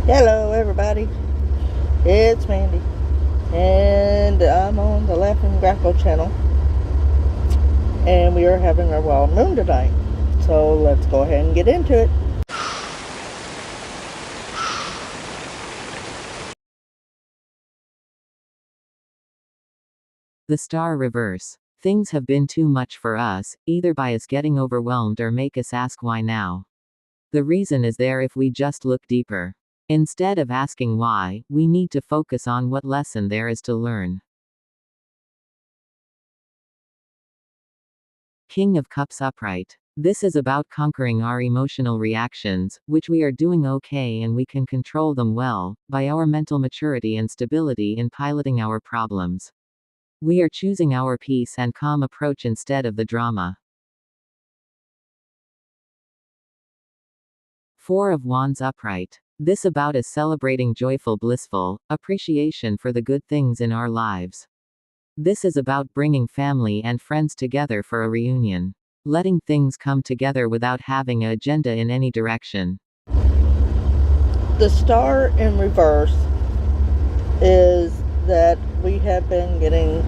Hello, everybody. It's Mandy, and I'm on the Laughing Grapple channel, and we are having our wild moon tonight. So let's go ahead and get into it. The star reverse. Things have been too much for us, either by us getting overwhelmed or make us ask why now. The reason is there if we just look deeper. Instead of asking why, we need to focus on what lesson there is to learn. King of Cups upright. This is about conquering our emotional reactions, which we are doing okay and we can control them well, by our mental maturity and stability in piloting our problems. We are choosing our peace and calm approach instead of the drama. Four of Wands upright. This about is celebrating joyful, blissful appreciation for the good things in our lives. This is about bringing family and friends together for a reunion. Letting things come together without having an agenda in any direction. The star in reverse is that we have been getting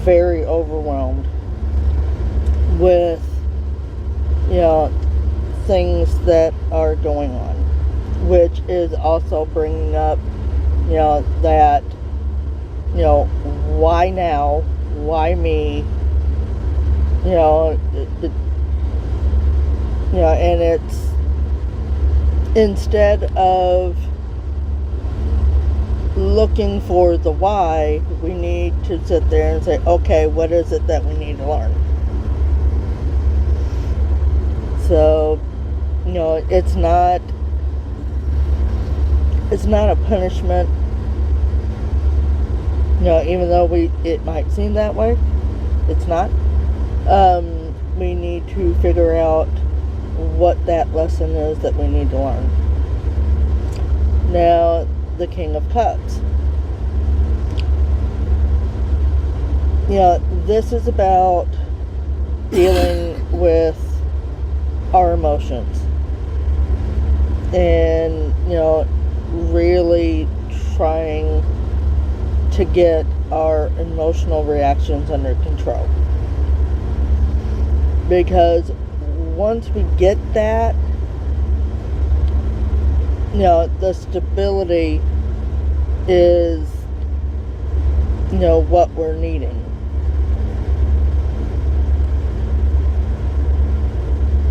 very overwhelmed with, things that are going on, which is also bringing up, that, why now? Why me? And it's instead of looking for the why, we need to sit there and say, okay, what is it that we need to learn? So, it's not a punishment, even though it might seem that way, it's not. We need to figure out what that lesson is that we need to learn. Now, the King of Cups. This is about dealing with our emotions and, really trying to get our emotional reactions under control. Because once we get that, the stability is, what we're needing.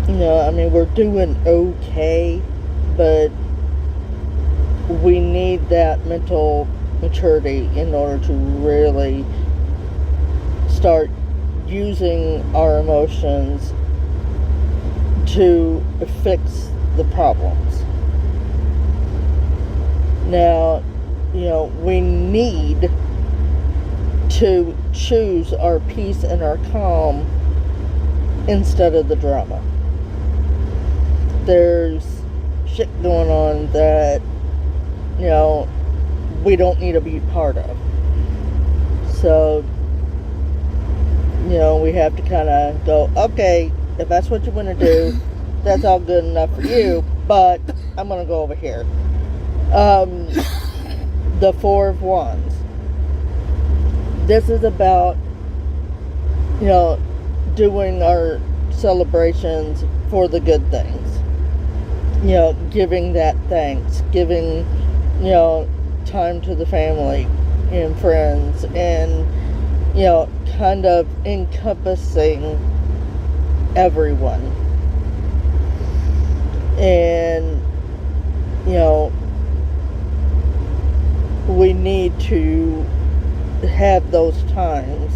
We're doing okay, but we need that mental maturity in order to really start using our emotions to fix the problems. Now, we need to choose our peace and our calm instead of the drama. There's shit going on that, we don't need to be part of. So, we have to kind of go, okay, if that's what you want to do, that's all good enough for you, but I'm going to go over here. The Four of Wands. This is about, doing our celebrations for the good things. Giving that thanks, giving, time to the family and friends, and, kind of encompassing everyone. And, we need to have those times.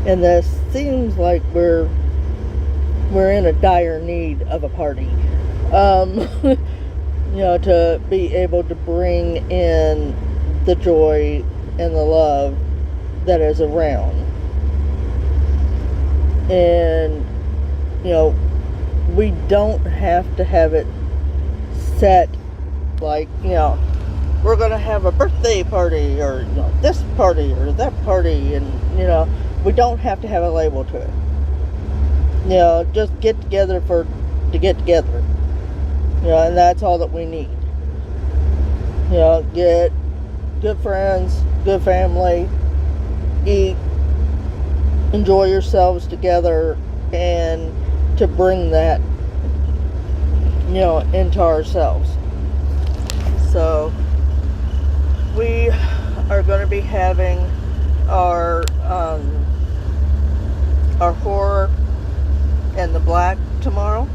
And this seems like we're in a dire need of a party. To be able to bring in the joy and the love that is around. And, we don't have to have it set like, we're going to have a birthday party or, this party or that party. And, we don't have to have a label to it. Just get together to get together. And that's all that we need. You know, get good friends, good family, eat, enjoy yourselves together, and to bring that, you know, into ourselves. So we are going to be having our horror and the black tomorrow.